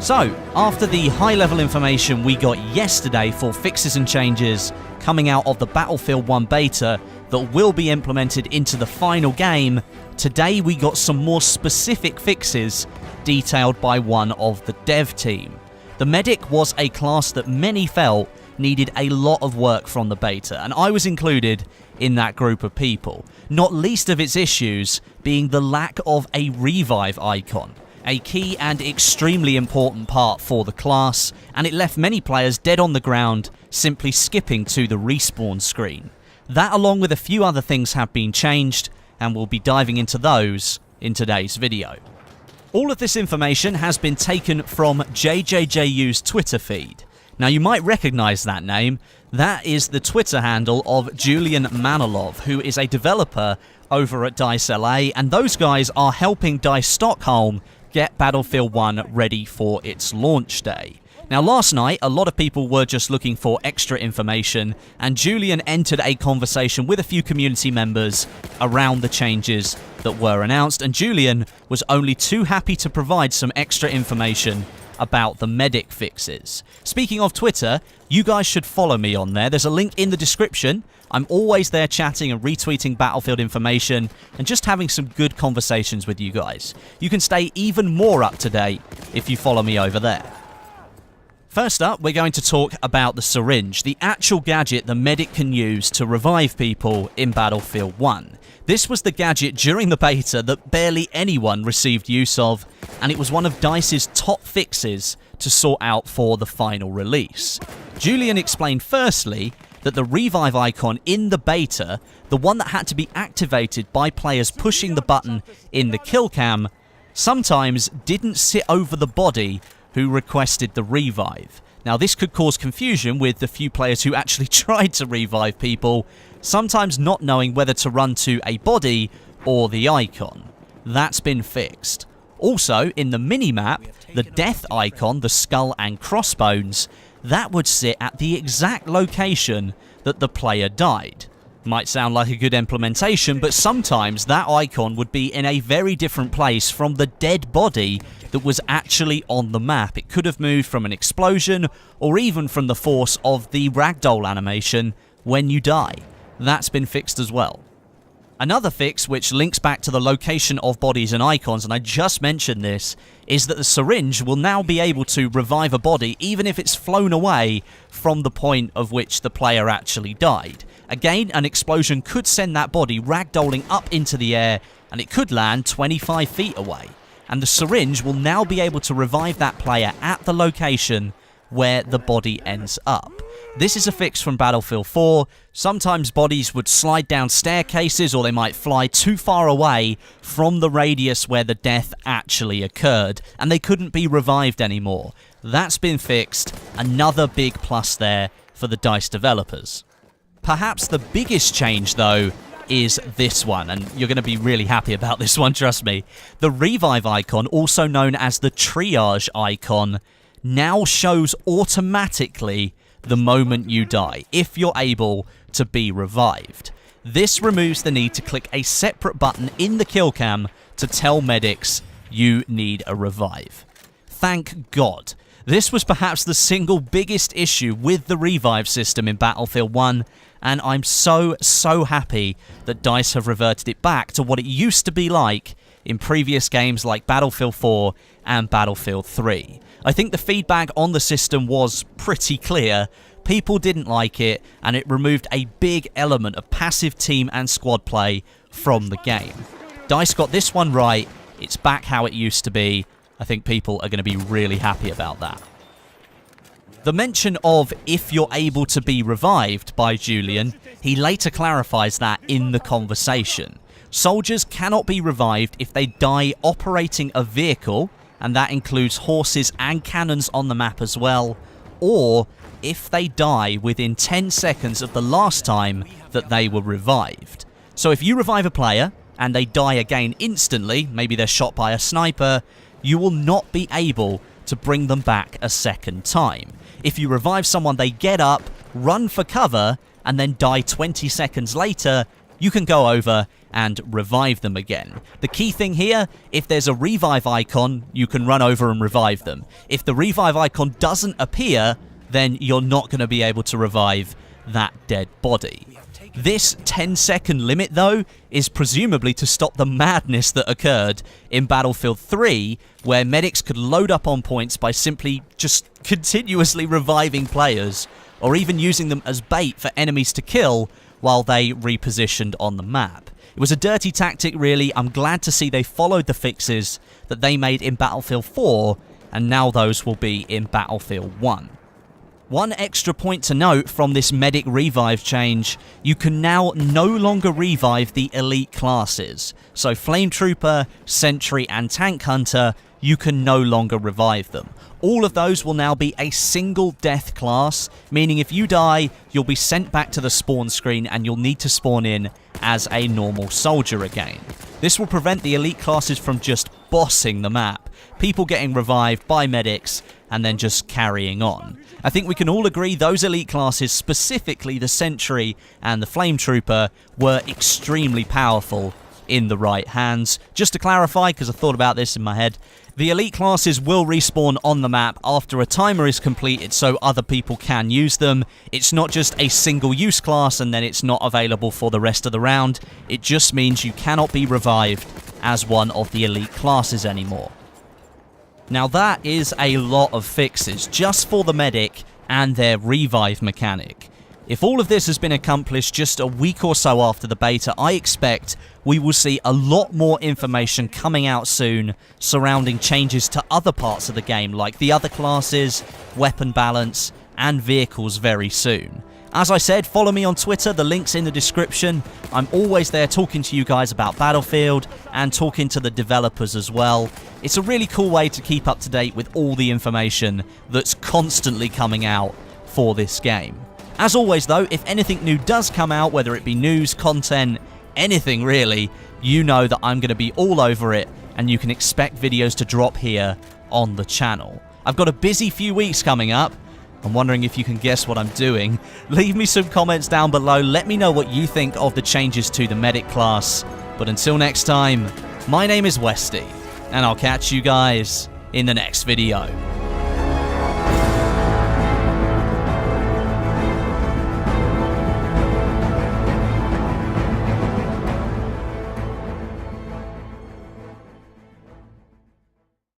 So, after the high-level information we got yesterday for fixes and changes coming out of the Battlefield 1 beta that will be implemented into the final game, today we got some more specific fixes detailed by one of the dev team. The medic was a class that many felt needed a lot of work from the beta, and I was included in that group of people, not least of its issues being the lack of a revive icon, a key and extremely important part for the class, and it left many players dead on the ground simply skipping to the respawn screen. That, along with a few other things, have been changed, and we'll be diving into those in today's video. All of this information has been taken from JJJU's Twitter feed. Now, you might recognize that name. That is the Twitter handle of Julian Manilov, who is a developer over at DICE LA, and those guys are helping DICE Stockholm get Battlefield 1 ready for its launch day. Now, last night, a lot of people were just looking for extra information, and Julian entered a conversation with a few community members around the changes that were announced, and Julian was only too happy to provide some extra information about the medic fixes. Speaking of Twitter, you guys should follow me on there. There's a link in the description. I'm always there chatting and retweeting Battlefield information and just having some good conversations with you guys. You can stay even more up to date if you follow me over there. First up, we're going to talk about the syringe, the actual gadget the medic can use to revive people in Battlefield 1. This was the gadget during the beta that barely anyone received use of, and it was one of DICE's top fixes to sort out for the final release. Julian explained firstly that the revive icon in the beta, the one that had to be activated by players pushing the button in the kill cam, sometimes didn't sit over the body who requested the revive. Now, this could cause confusion with the few players who actually tried to revive people, sometimes not knowing whether to run to a body or the icon. That's been fixed. Also, in the minimap, the death icon, the skull and crossbones, that would sit at the exact location that the player died. Might sound like a good implementation, but sometimes that icon would be in a very different place from the dead body that was actually on the map. It could have moved from an explosion or even from the force of the ragdoll animation when you die. That's been fixed as well. Another fix, which links back to the location of bodies and icons, and I just mentioned this, is that the syringe will now be able to revive a body even if it's flown away from the point of which the player actually died. Again, an explosion could send that body ragdolling up into the air, and it could land 25 feet away. And the syringe will now be able to revive that player at the location where the body ends up. This is a fix from Battlefield 4. Sometimes bodies would slide down staircases, or they might fly too far away from the radius where the death actually occurred, and they couldn't be revived anymore. That's been fixed. Another big plus there for the DICE developers. Perhaps the biggest change, though, is this one, and you're going to be really happy about this one, trust me. The revive icon, also known as the triage icon, now shows automatically the moment you die, if you're able to be revived. This removes the need to click a separate button in the kill cam to tell medics you need a revive. Thank God. This was perhaps the single biggest issue with the revive system in Battlefield 1, and I'm so happy that DICE have reverted it back to what it used to be like in previous games like Battlefield 4 and Battlefield 3. I think the feedback on the system was pretty clear. People didn't like it, and it removed a big element of passive team and squad play from the game. DICE got this one right. It's back how it used to be. I think people are going to be really happy about that. The mention of if you're able to be revived by Julian, he later clarifies that in the conversation. Soldiers cannot be revived if they die operating a vehicle, and that includes horses and cannons on the map as well, or if they die within 10 seconds of the last time that they were revived. So if you revive a player and they die again instantly, maybe they're shot by a sniper, you will not be able to bring them back a second time. If you revive someone, they get up, run for cover, and then die 20 seconds later, you can go over and revive them again. The key thing here, if there's a revive icon, you can run over and revive them. If the revive icon doesn't appear, then you're not going to be able to revive that dead body. This 10-second limit, though, is presumably to stop the madness that occurred in Battlefield 3, where medics could load up on points by simply just continuously reviving players, or even using them as bait for enemies to kill while they repositioned on the map. It was a dirty tactic, really. I'm glad to see they followed the fixes that they made in Battlefield 4, and now those will be in Battlefield 1. One extra point to note from this medic revive change, you can now no longer revive the elite classes. So Flame Trooper, Sentry and Tank Hunter, you can no longer revive them. All of those will now be a single death class, meaning if you die, you'll be sent back to the spawn screen and you'll need to spawn in as a normal soldier again. This will prevent the elite classes from just bossing the map, people getting revived by medics and then just carrying on. I think we can all agree those elite classes, specifically the Sentry and the Flame Trooper, were extremely powerful in the right hands. Just to clarify, because I thought about this in my head, the elite classes will respawn on the map after a timer is completed so other people can use them. It's not just a single use class and then it's not available for the rest of the round. It just means you cannot be revived as one of the elite classes anymore. Now that is a lot of fixes just for the medic and their revive mechanic. If all of this has been accomplished just a week or so after the beta, I expect we will see a lot more information coming out soon surrounding changes to other parts of the game, like the other classes, weapon balance, and vehicles very soon. As I said, follow me on Twitter, the link's in the description. I'm always there talking to you guys about Battlefield and talking to the developers as well. It's a really cool way to keep up to date with all the information that's constantly coming out for this game. As always though, if anything new does come out, whether it be news, content, anything really, you know that I'm going to be all over it and you can expect videos to drop here on the channel. I've got a busy few weeks coming up. I'm wondering if you can guess what I'm doing. Leave me some comments down below. Let me know what you think of the changes to the medic class. But until next time, my name is Westy, and I'll catch you guys in the next video.